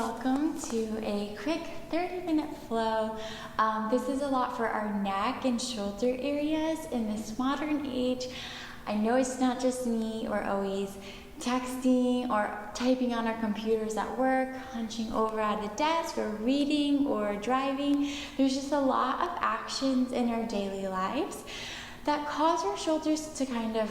welcome to a quick 30-minute flow. This is a lot for our neck and shoulder areas in this modern age. I know it's not just me or always texting or typing on our computers at work, hunching over at a desk, or reading or driving. There's just a lot of actions in our daily lives that cause our shoulders to kind of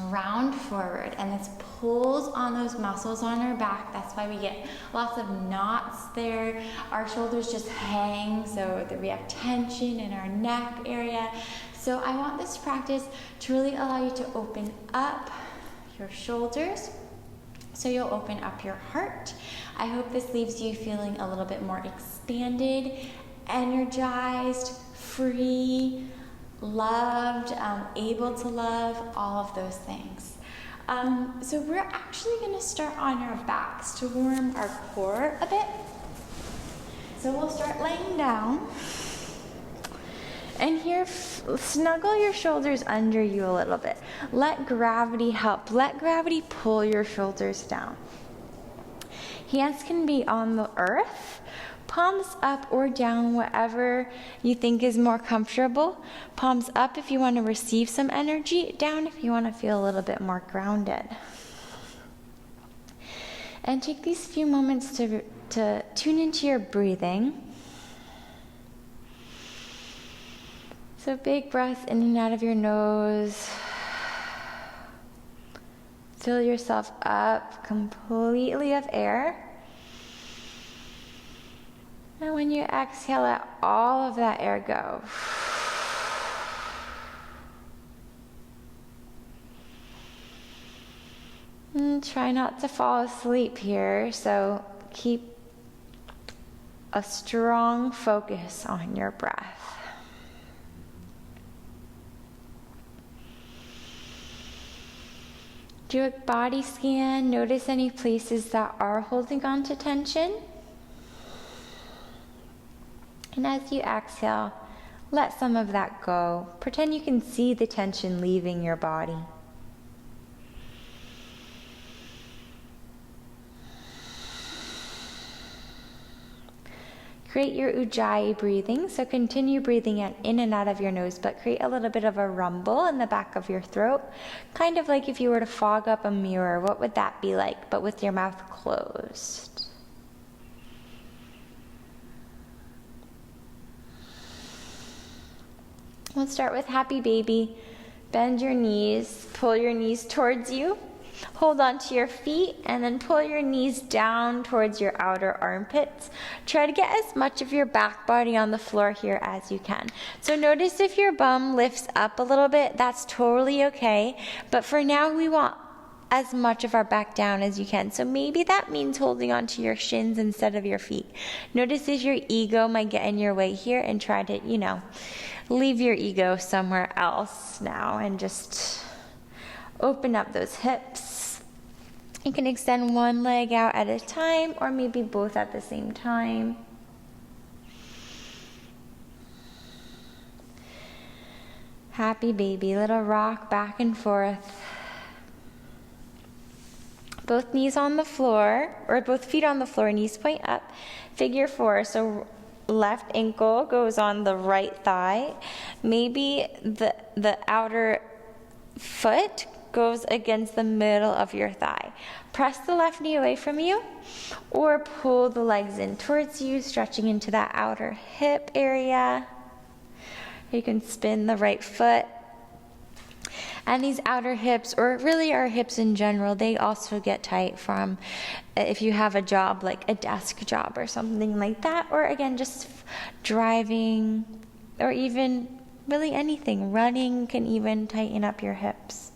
round forward, and this pulls on those muscles on our back. That's why we get lots of knots there. Our shoulders just hang so that we have tension in our neck area. So I want this practice to really allow you to open up your shoulders, so you'll open up your heart. I hope this leaves you feeling a little bit more expanded, energized, free, loved, able to love, all of those things. So we're actually going to start on our backs to warm our core a bit. So we'll start laying down. And here, snuggle your shoulders under you a little bit. Let gravity help. Let gravity pull your shoulders down. Hands can be on the earth, palms up or down, whatever you think is more comfortable. Palms up if you want to receive some energy, down if you want to feel a little bit more grounded. And take these few moments to tune into your breathing. So big breath in and out of your nose. Fill yourself up completely of air. And when you exhale, let all of that air go. And try not to fall asleep here, so keep a strong focus on your breath. Do a body scan. Notice any places that are holding on to tension. And as you exhale, let some of that go. Pretend you can see the tension leaving your body. Create your Ujjayi breathing. So continue breathing in and out of your nose, but create a little bit of a rumble in the back of your throat. Kind of like if you were to fog up a mirror. What would that be like, but with your mouth closed? Let's start with happy baby. Bend your knees, pull your knees towards you. Hold on to your feet and then pull your knees down towards your outer armpits. Try to get as much of your back body on the floor here as you can. So notice if your bum lifts up a little bit, that's totally okay. But for now, we want as much of our back down as you can. So maybe that means holding on to your shins instead of your feet. Notice if your ego might get in your way here, and try to, leave your ego somewhere else now and just open up those hips. You can extend one leg out at a time, or maybe both at the same time. Happy baby, little rock back and forth. Both knees on the floor, or both feet on the floor, knees point up. Figure 4, so left ankle goes on the right thigh. Maybe the outer foot goes against the middle of your thigh. Press the left knee away from you, or pull the legs in towards you, stretching into that outer hip area. You can spin the right foot. And these outer hips, or really our hips in general, they also get tight from if you have a job like a desk job or something like that, or again, just driving, or even really anything. Running can even tighten up your hips.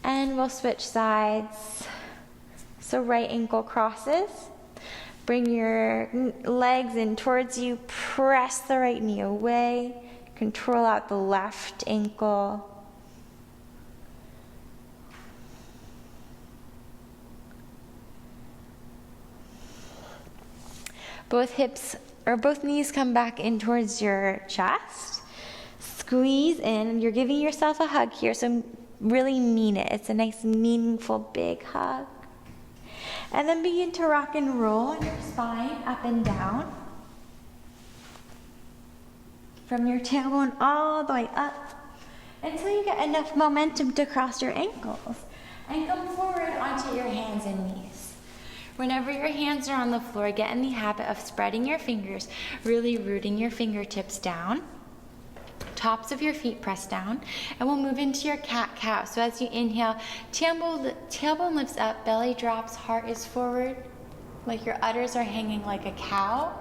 And we'll switch sides. So right ankle crosses. Bring your legs in towards you. Press the right knee away. Control out the left ankle. Both hips or both knees come back in towards your chest. Squeeze in. You're giving yourself a hug here, so really mean it. It's a nice, meaningful, big hug. And then begin to rock and roll on your spine up and down. From your tailbone all the way up until you get enough momentum to cross your ankles. And come forward onto your hands and knees. Whenever your hands are on the floor, get in the habit of spreading your fingers, really rooting your fingertips down. Tops of your feet press down, and we'll move into your cat-cow. So as you inhale, tailbone lifts up, belly drops, heart is forward, like your udders are hanging like a cow.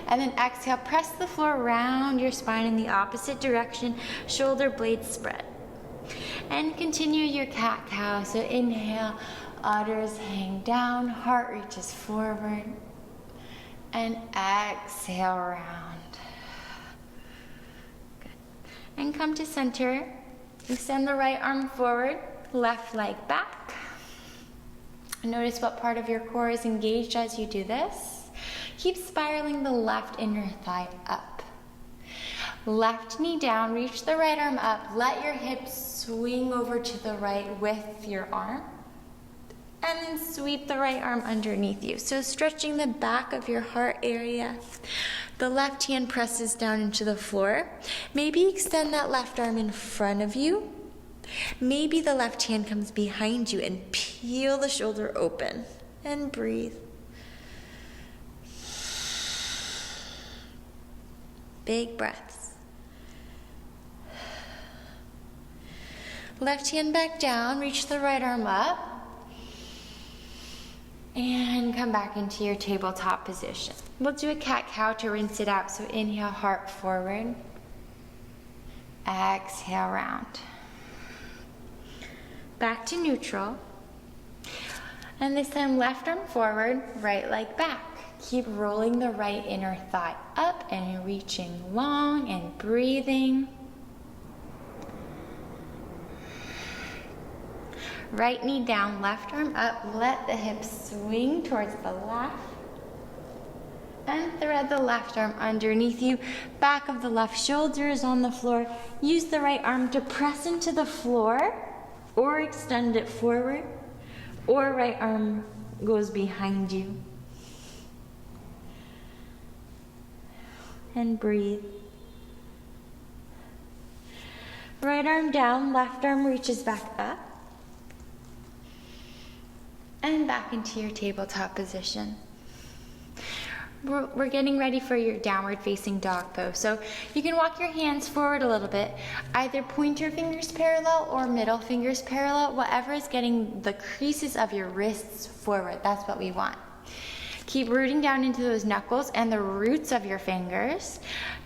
And then exhale, press the floor around your spine in the opposite direction, shoulder blades spread. And continue your cat-cow. So inhale, udders hang down, heart reaches forward, and exhale, round. And come to center. Extend the right arm forward, left leg back. Notice what part of your core is engaged as you do this. Keep spiraling the left inner thigh up. Left knee down, reach the right arm up. Let your hips swing over to the right with your arm. And then sweep the right arm underneath you. So stretching the back of your heart area. The left hand presses down into the floor. Maybe extend that left arm in front of you. Maybe the left hand comes behind you and peel the shoulder open. And breathe. Big breaths. Left hand back down, reach the right arm up. And come back into your tabletop position. We'll do a cat-cow to rinse it out. So inhale, heart forward. Exhale, round. Back to neutral. And this time, left arm forward, right leg back. Keep rolling the right inner thigh up and reaching long and breathing. Right knee down, left arm up. Let the hips swing towards the left. And thread the left arm underneath you. Back of the left shoulder is on the floor. Use the right arm to press into the floor or extend it forward. Or right arm goes behind you. And breathe. Right arm down, left arm reaches back up. And back into your tabletop position. We're getting ready for your downward facing dog pose. So you can walk your hands forward a little bit. Either pointer fingers parallel or middle fingers parallel. Whatever is getting the creases of your wrists forward. That's what we want. Keep rooting down into those knuckles and the roots of your fingers.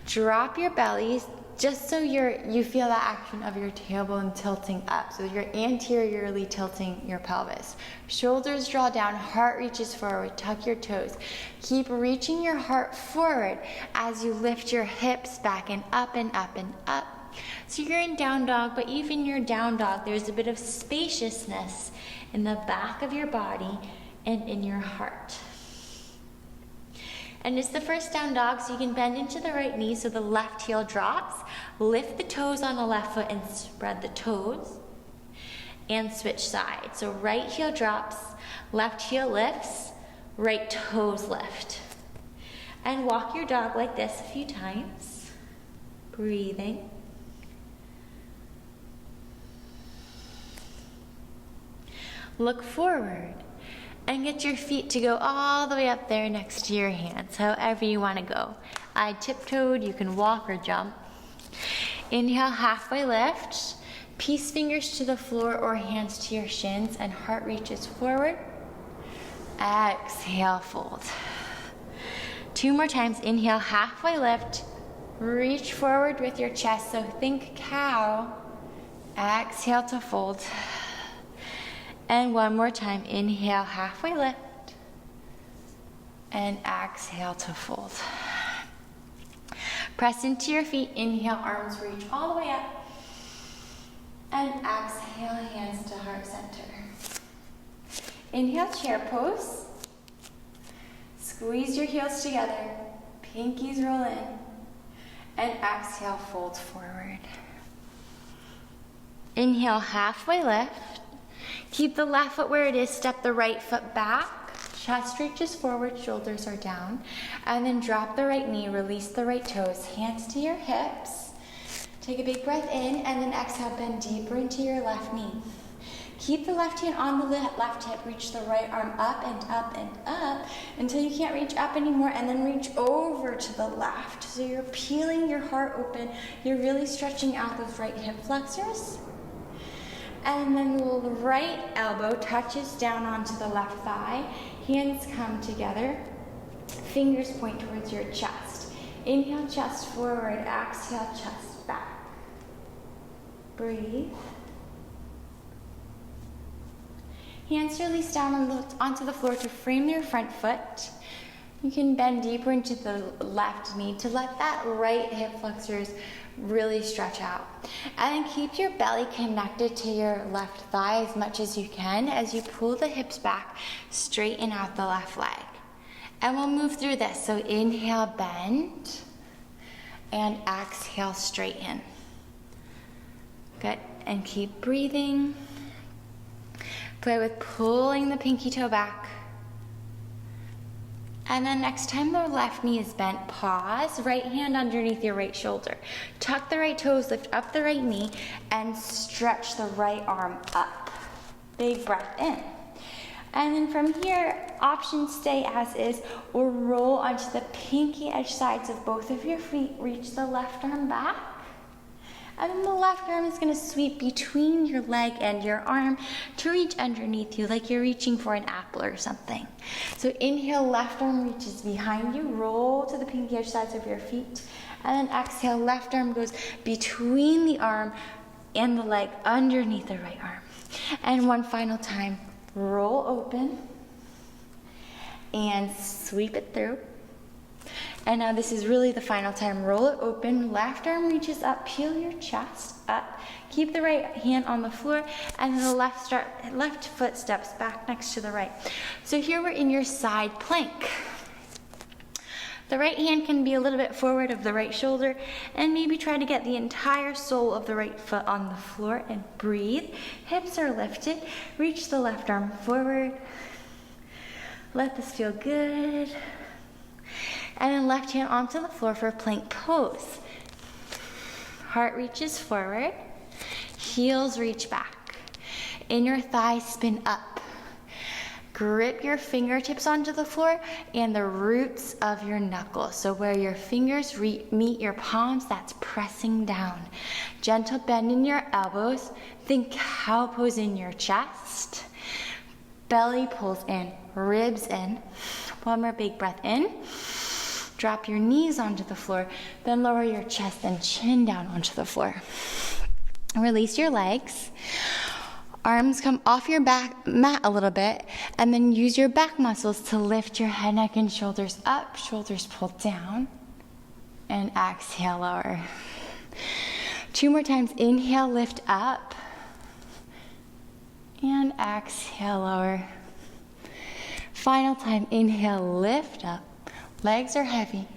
Drop your bellies just so you feel that action of your tailbone tilting up. So you're anteriorly tilting your pelvis. Shoulders draw down, heart reaches forward, tuck your toes. Keep reaching your heart forward as you lift your hips back and up and up and up. So you're in down dog, but even your down dog, there's a bit of spaciousness in the back of your body and in your heart. And it's the first down dog, so you can bend into the right knee so the left heel drops. Lift the toes on the left foot and spread the toes. And switch sides. So right heel drops, left heel lifts, right toes lift. And walk your dog like this a few times. Breathing. Look forward. And get your feet to go all the way up there next to your hands, however you want to go. I tiptoed, you can walk or jump. Inhale, halfway lift. Peace fingers to the floor or hands to your shins and heart reaches forward. Exhale, fold. 2 more times. Inhale, halfway lift. Reach forward with your chest, so think cow. Exhale to fold. And 1 more time, inhale, halfway lift, and exhale to fold. Press into your feet, inhale, arms reach all the way up, and exhale, hands to heart center. Inhale, chair pose. Squeeze your heels together, pinkies roll in, and exhale, fold forward. Inhale, halfway lift. Keep the left foot where it is, step the right foot back, Chest reaches forward, shoulders are down. And then drop the right knee, release the right toes, hands to your hips. Take a big breath in, and then exhale, bend deeper into your left knee. Keep the left hand on the left hip, reach the right arm up and up and up until you can't reach up anymore, and then reach over to the left. So you're peeling your heart open. You're really stretching out those right hip flexors. And then the right elbow touches down onto the left thigh. Hands come together. Fingers point towards your chest. Inhale, chest forward. Exhale, chest back. Breathe. Hands release down onto the floor to frame your front foot. You can bend deeper into the left knee to let that right hip flexors really stretch out. And then keep your belly connected to your left thigh as much as you can as you pull the hips back, straighten out the left leg. And we'll move through this. So inhale, bend, and exhale, straighten. Good, and keep breathing. Play with pulling the pinky toe back. And then next time the left knee is bent, pause, right hand underneath your right shoulder. Tuck the right toes, lift up the right knee, and stretch the right arm up. Big breath in. And then from here, options stay as is or roll onto the pinky edge sides of both of your feet. Reach the left arm back. And then the left arm is going to sweep between your leg and your arm to reach underneath you like you're reaching for an apple or something. So inhale, left arm reaches behind you. Roll to the pinky edge sides of your feet. And then exhale, left arm goes between the arm and the leg underneath the right arm. And one final time, roll open and sweep it through. And now this is really the final time. Roll it open, left arm reaches up, peel your chest up. Keep the right hand on the floor, and then the left foot steps back next to the right. So here we're in your side plank. The right hand can be a little bit forward of the right shoulder, and maybe try to get the entire sole of the right foot on the floor and breathe. Hips are lifted. Reach the left arm forward. Let this feel good. And then left hand onto the floor for plank pose. Heart reaches forward, heels reach back. Inner thighs spin up. Grip your fingertips onto the floor and the roots of your knuckles. So where your fingers meet your palms, that's pressing down. Gentle bend in your elbows. Think cow pose in your chest. Belly pulls in, ribs in. One more big breath in. Drop your knees onto the floor, then lower your chest and chin down onto the floor. Release your legs. Arms come off your back mat a little bit, and then use your back muscles to lift your head, neck, and shoulders up. Shoulders pull down, and exhale, lower. 2 more times. Inhale, lift up, and exhale, lower. Final time. Inhale, lift up. Legs are heavy.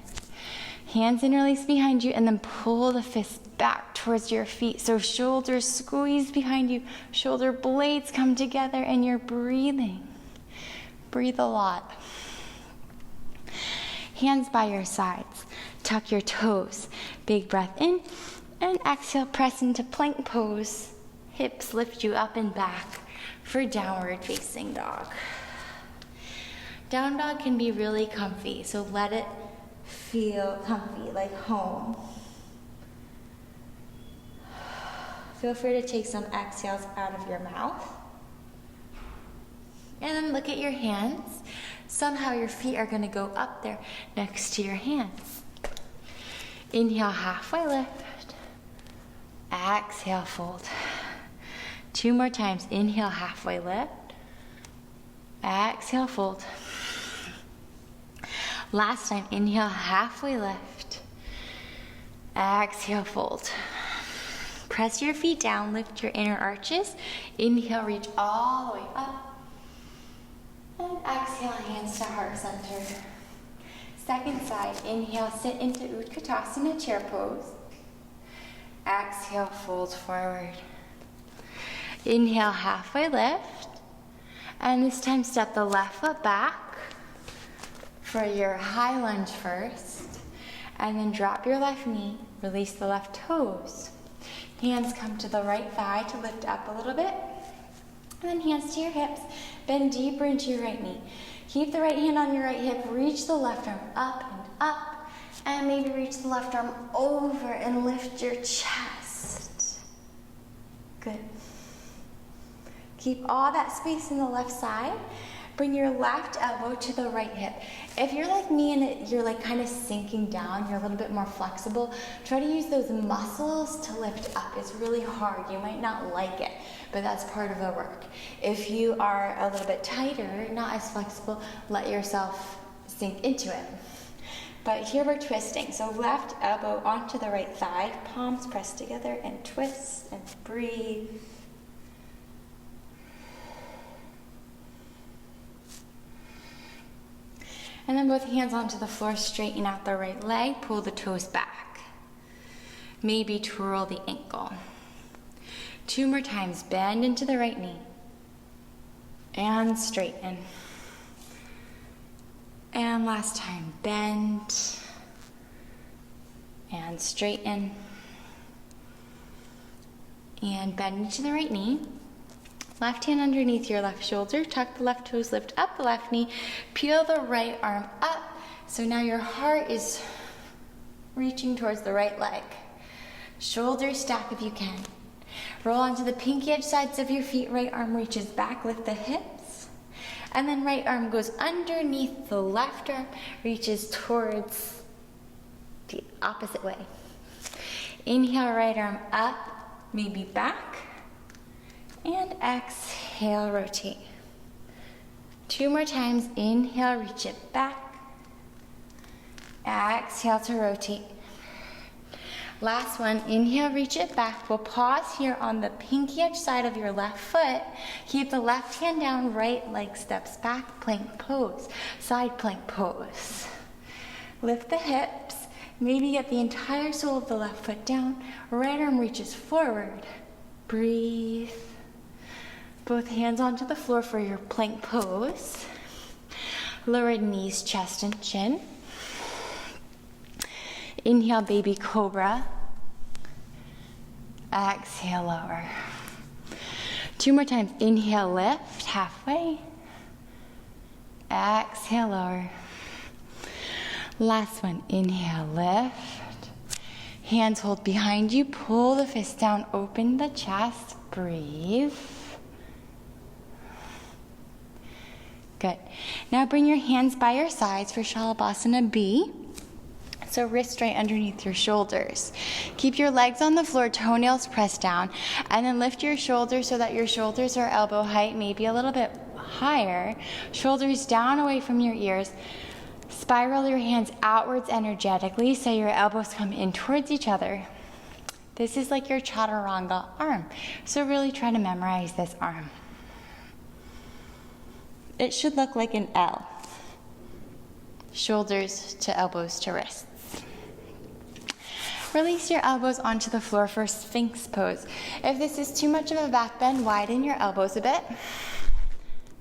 Hands interlace behind you, and then pull the fists back towards your feet. So shoulders squeeze behind you, shoulder blades come together, and you're breathing. Breathe a lot. Hands by your sides. Tuck your toes. Big breath in, and exhale, press into plank pose. Hips lift you up and back for downward facing dog. Down dog can be really comfy, so let it feel comfy, like home. Feel free to take some exhales out of your mouth. And then look at your hands. Somehow your feet are going to go up there next to your hands. Inhale, halfway lift. Exhale, fold. 2 more times. Inhale, halfway lift. Exhale, fold. Last time, inhale, halfway lift. Exhale, fold. Press your feet down, lift your inner arches. Inhale, reach all the way up. And exhale, hands to heart center. Second side, inhale, sit into Utkatasana, chair pose. Exhale, fold forward. Inhale, halfway lift. And this time, step the left foot back. for your high lunge first, and then drop your left knee, release the left toes. Hands come to the right thigh to lift up a little bit, and then hands to your hips, bend deeper into your right knee. Keep the right hand on your right hip, reach the left arm up and up, and maybe reach the left arm over and lift your chest. Good. Keep all that space in the left side. Bring your left elbow to the right hip. If you're like me and you're like kind of sinking down, you're a little bit more flexible, try to use those muscles to lift up. It's really hard. You might not like it, but that's part of the work. If you are a little bit tighter, not as flexible, let yourself sink into it. But here we're twisting. So left elbow onto the right thigh, palms pressed together, and twist and breathe. And then both hands onto the floor, straighten out the right leg, pull the toes back. Maybe twirl the ankle. 2 more times, bend into the right knee. And straighten. And last time, bend. And straighten. And bend into the right knee. Left hand underneath your left shoulder, tuck the left toes, lift up the left knee, peel the right arm up. So now your heart is reaching towards the right leg. Shoulders stack if you can. Roll onto the pinky edge sides of your feet, right arm reaches back, lift the hips. And then right arm goes underneath the left arm, reaches towards the opposite way. Inhale, right arm up, maybe back. And exhale, rotate. 2 more times. Inhale, reach it back. Exhale to rotate. Last one. Inhale, reach it back. We'll pause here on the pinky edge side of your left foot. Keep the left hand down, right leg steps back, plank pose, side plank pose. Lift the hips. Maybe get the entire sole of the left foot down. Right arm reaches forward. Breathe. Both hands onto the floor for your plank pose. Lower knees, chest, and chin. Inhale, baby cobra. Exhale, lower. 2 more times. Inhale, lift, halfway. Exhale, lower. Last one. Inhale, lift. Hands hold behind you. Pull the fist down, open the chest. Breathe. Good. Now bring your hands by your sides for Shalabhasana B. So wrists right underneath your shoulders. Keep your legs on the floor, toenails pressed down, and then lift your shoulders so that your shoulders are elbow height, maybe a little bit higher. Shoulders down away from your ears. Spiral your hands outwards energetically so your elbows come in towards each other. This is like your chaturanga arm. So really try to memorize this arm. It should look like an L. Shoulders to elbows to wrists. Release your elbows onto the floor for Sphinx pose. If this is too much of a back bend, widen your elbows a bit.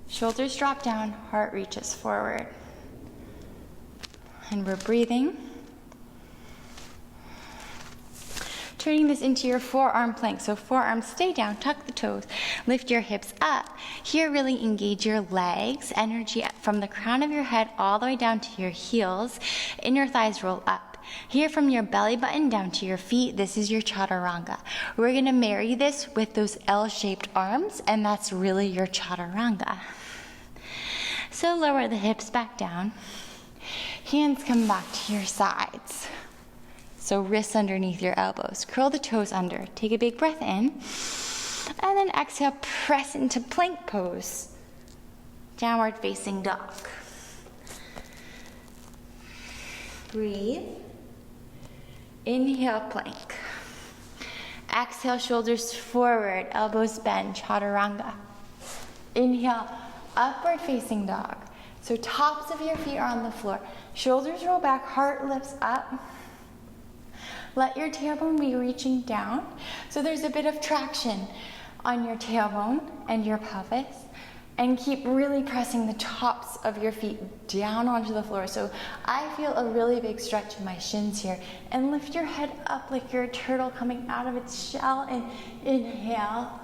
Shoulders drop down, heart reaches forward. And we're breathing. Turning this into your forearm plank. So forearms stay down, tuck the toes, lift your hips up. Here really engage your legs, energy from the crown of your head all the way down to your heels. Inner thighs roll up. Here from your belly button down to your feet, this is your chaturanga. We're gonna marry this with those L-shaped arms, and that's really your chaturanga. So lower the hips back down. Hands come back to your sides. So wrists underneath your elbows. Curl the toes under. Take a big breath in. And then exhale, press into plank pose. Downward facing dog. Breathe. Inhale, plank. Exhale, shoulders forward, elbows bend, chaturanga. Inhale, upward facing dog. So tops of your feet are on the floor. Shoulders roll back, heart lifts up. Let your tailbone be reaching down. So there's a bit of traction on your tailbone and your pelvis. And keep really pressing the tops of your feet down onto the floor. So I feel a really big stretch in my shins here. And lift your head up like you're a turtle coming out of its shell. And inhale.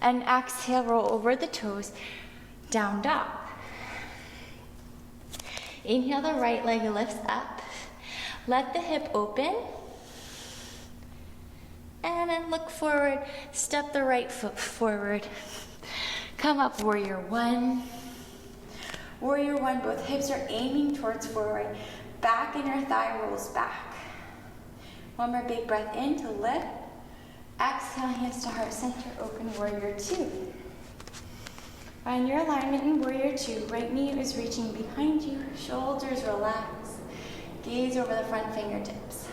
And exhale, roll over the toes, down dog. Inhale, the right leg lifts up. Let the hip open. And then look forward, step the right foot forward. Come up, warrior one. Warrior one, both hips are aiming towards forward. Back inner thigh rolls back. One more big breath in to lift. Exhale, hands to heart center, open warrior two. Find your alignment in warrior two. Right knee is reaching behind you, shoulders relax. Gaze over the front fingertips.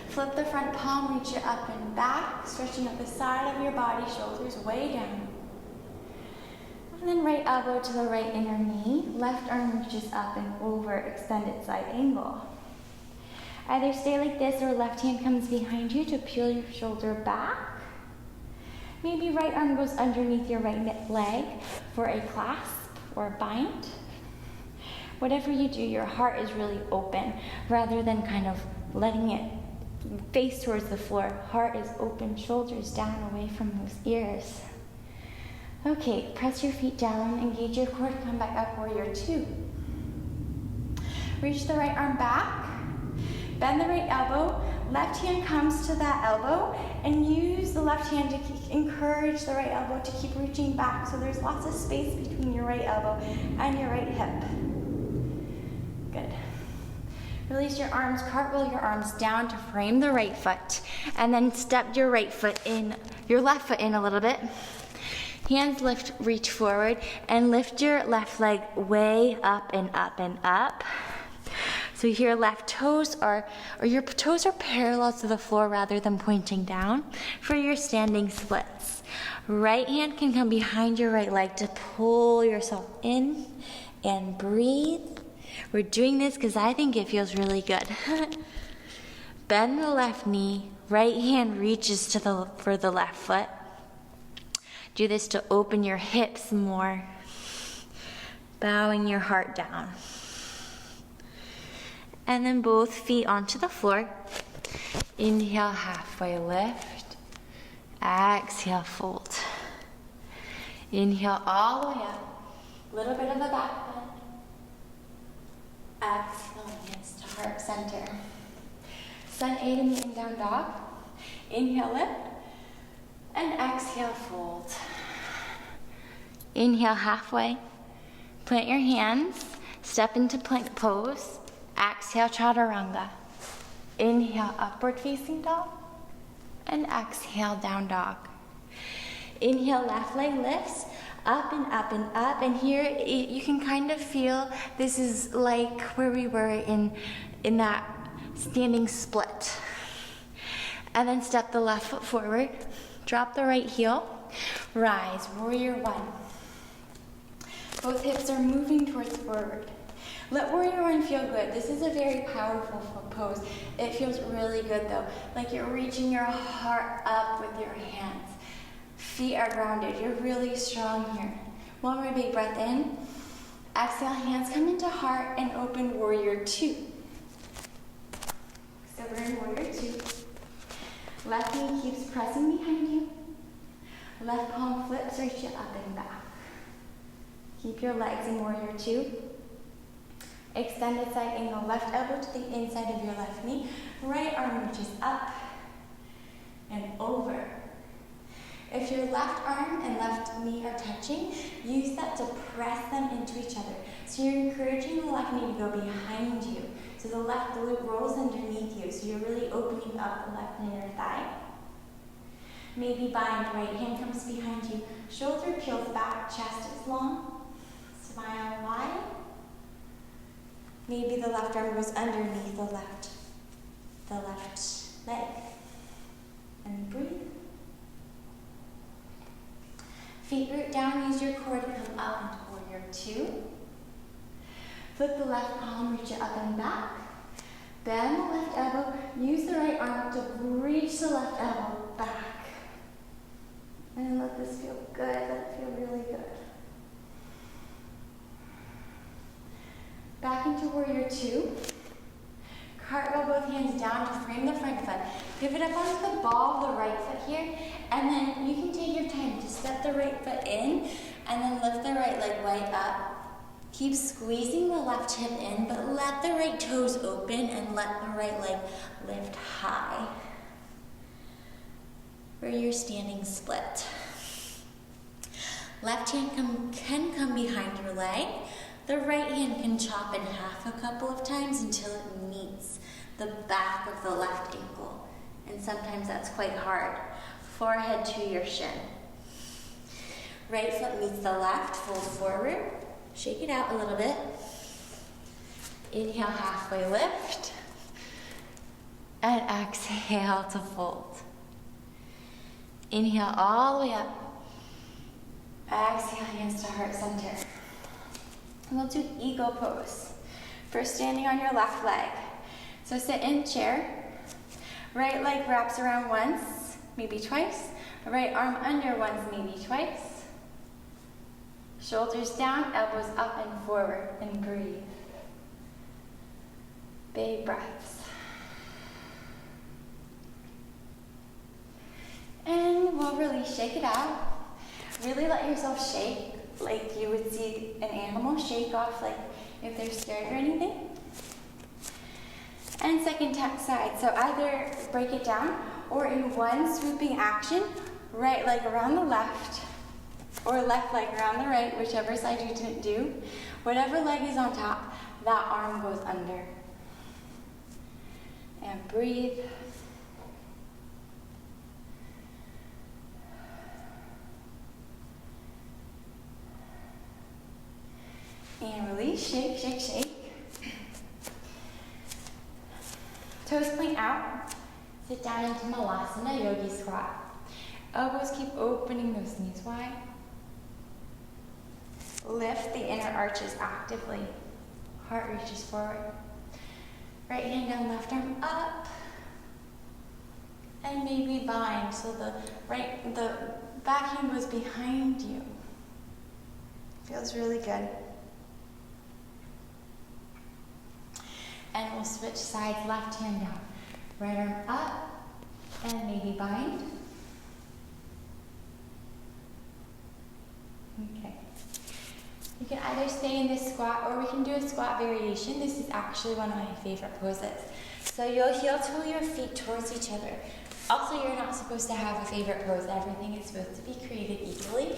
Flip the front palm, reach it up and back, stretching up the side of your body, shoulders way down. And then right elbow to the right inner knee, left arm reaches up and over, extended side angle. Either stay like this or left hand comes behind you to peel your shoulder back. Maybe right arm goes underneath your right leg for a clasp or a bind. Whatever you do, your heart is really open rather than kind of letting it face towards the floor. Heart is open, shoulders down away from those ears. Okay, press your feet down, engage your core to come back up, warrior two. Reach the right arm back, bend the right elbow, left hand comes to that elbow, and use the left hand to encourage the right elbow to keep reaching back so there's lots of space between your right elbow and your right hip. Good. Release your arms, cartwheel your arms down to frame the right foot, and then step your right foot in, your left foot in a little bit. Hands lift, reach forward, and lift your left leg way up and up and up. So your left toes or your toes are parallel to the floor rather than pointing down for your standing splits. Right hand can come behind your right leg to pull yourself in and breathe. We're doing this because I think it feels really good. Bend the left knee, right hand reaches for the left foot. Do this to open your hips more, bowing your heart down. And then both feet onto the floor. Inhale, halfway lift. Exhale, fold. Inhale all the way up. Little bit of a back bend. Exhale, hands to heart center. Sun A to meet in down dog. Inhale, lift. And exhale, fold. Inhale, halfway. Plant your hands. Step into plank pose. Exhale, chaturanga. Inhale, upward facing dog. And exhale, down dog. Inhale, left leg lifts. Up and up and up, and here you can kind of feel this is like where we were in that standing split. And then step the left foot forward, drop the right heel, rise, warrior one. Both hips are moving towards forward. Let warrior one feel good. This is a very powerful pose. It feels really good though, like you're reaching your heart up with your hands. Feet are grounded. You're really strong here. One more big breath in. Exhale, hands come into heart and open warrior two. So we're in warrior two. Left knee keeps pressing behind you. Left palm flips, reach it up and back. Keep your legs in warrior two. Extended side angle, left elbow to the inside of your left knee. Right arm reaches up and over. If your left arm and left knee are touching, use that to press them into each other. So you're encouraging the left knee to go behind you. So the left glute rolls underneath you. So you're really opening up the left inner thigh. Maybe bind, right hand comes behind you. Shoulder peels back, chest is long. Smile wide. Maybe the left arm goes underneath the left leg. And breathe. Feet root down, use your core to come up into warrior two. Flip the left palm, reach it up and back. Bend the left elbow, use the right arm to reach the left elbow back. And let this feel good, let it feel really good. Back into warrior two. Cartwheel both hands down to frame the front foot. Pivot up onto the ball of the right foot here, and then you can take your time to step the right foot in, and then lift the right leg right up. Keep squeezing the left hip in, but let the right toes open and let the right leg lift high. Where you're standing split. Left hand can come behind your leg. The right hand can chop in half a couple of times until it meets the back of the left ankle. And sometimes that's quite hard. Forehead to your shin. Right foot meets the left, fold forward. Shake it out a little bit. Inhale, halfway lift. And exhale to fold. Inhale all the way up. Exhale, hands to heart center. And we'll do eagle pose. First, standing on your left leg. So sit in chair. Right leg wraps around once, maybe twice. Right arm under once, maybe twice. Shoulders down, elbows up and forward, and breathe. Big breaths. And we'll really shake it out. Really let yourself shake like you would see an animal shake off, like if they're scared or anything. And second side, so either break it down or in one swooping action, right leg around the left or left leg around the right, whichever side you didn't do. Whatever leg is on top, that arm goes under. And breathe. And release, shake, shake, shake. Toes point out. Sit down into Malasana, yogi squat. Elbows keep opening those knees wide. Lift the inner arches actively. Heart reaches forward. Right hand down, left arm up. And maybe bind, so the back hand goes behind you. Feels really good. And we'll switch sides, left hand down. Right arm up, and maybe bind. Okay. You can either stay in this squat, or we can do a squat variation. This is actually one of my favorite poses. So you'll heel toe your feet towards each other. Also, you're not supposed to have a favorite pose. Everything is supposed to be created equally.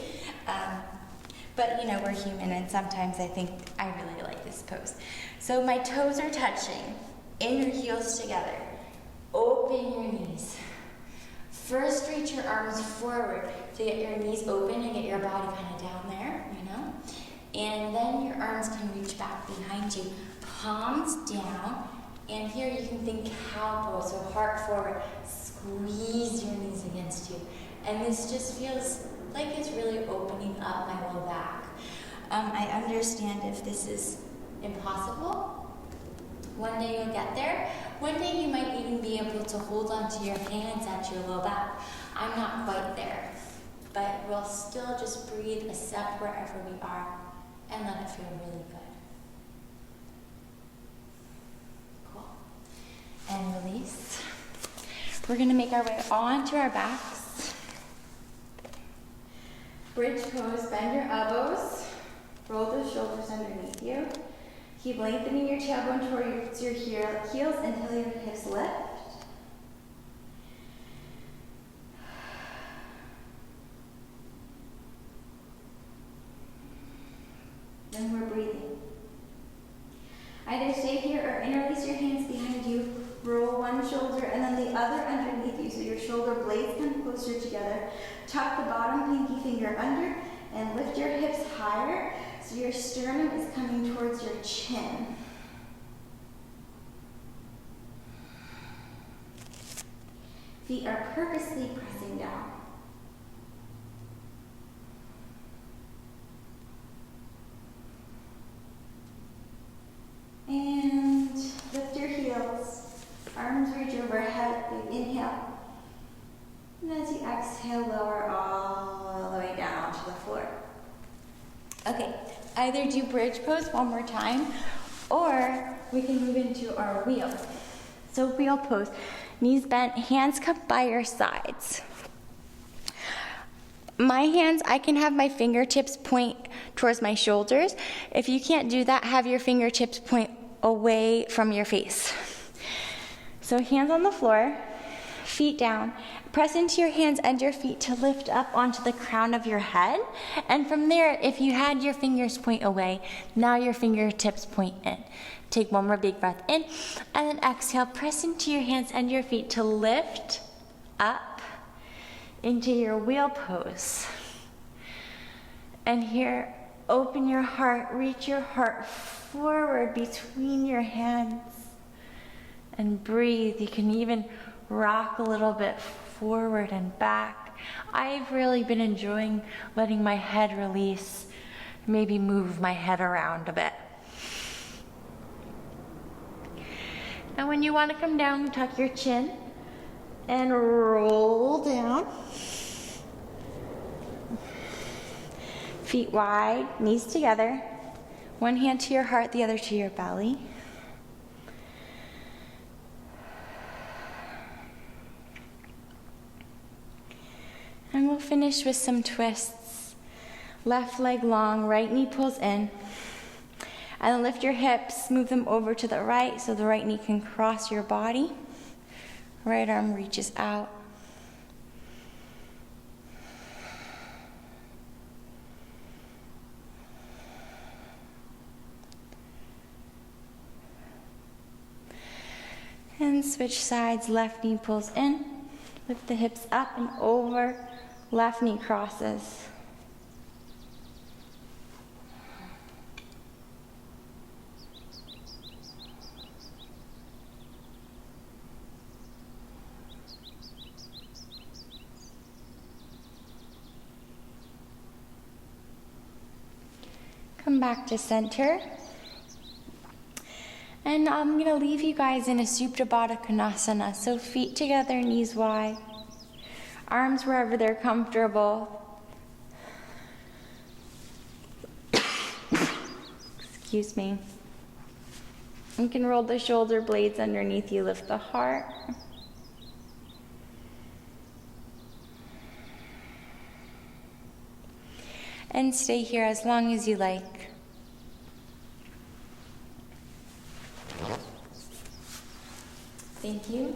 But you know, we're human, and sometimes I think I really like this pose. So my toes are touching, inner heels together. Open your knees. First, reach your arms forward to get your knees open and get your body kind of down there, you know? And then your arms can reach back behind you. Palms down, and here you can think cow pose, so heart forward. Squeeze your knees against you. And this just feels like it's really opening up my low back. I understand if this is impossible. One day you'll get there. One day you might even be able to hold onto your hands at your low back. I'm not quite there, but we'll still just breathe a step wherever we are and let it feel really good. Cool. And release. We're gonna make our way onto our backs. Bridge pose, bend your elbows, roll the shoulders underneath you. Keep lengthening your tailbone towards your heels until your hips lift. Then we're breathing. Either stay here or interlace your hands behind you. Roll one shoulder and then the other underneath you so your shoulder blades come closer together. Tuck the bottom pinky finger under and lift your hips higher so your sternum is coming towards your chin. Feet are purposely pressing down. And lift your heels. Arms reach overhead. Big inhale. And as you exhale, lower all floor. Okay, either do bridge pose one more time, or we can move into our wheel. So wheel pose, knees bent, hands cupped by your sides. My hands, I can have my fingertips point towards my shoulders. If you can't do that, have your fingertips point away from your face. So hands on the floor, feet down. Press into your hands and your feet to lift up onto the crown of your head. And from there, if you had your fingers point away, now your fingertips point in. Take one more big breath in, and then exhale. Press into your hands and your feet to lift up into your wheel pose. And here, open your heart, reach your heart forward between your hands and breathe. You can even rock a little bit forward and back. I've really been enjoying letting my head release, maybe move my head around a bit. And when you want to come down, tuck your chin and roll down. Feet wide, knees together. One hand to your heart, the other to your belly. And we'll finish with some twists. Left leg long, right knee pulls in. And then lift your hips, move them over to the right so the right knee can cross your body. Right arm reaches out. And switch sides, left knee pulls in. Lift the hips up and over, left knee crosses. Come back to center. And I'm going to leave you guys in a Supta Baddha Konasana. So feet together, knees wide. Arms wherever they're comfortable. Excuse me. You can roll the shoulder blades underneath you, lift the heart. And stay here as long as you like. Thank you.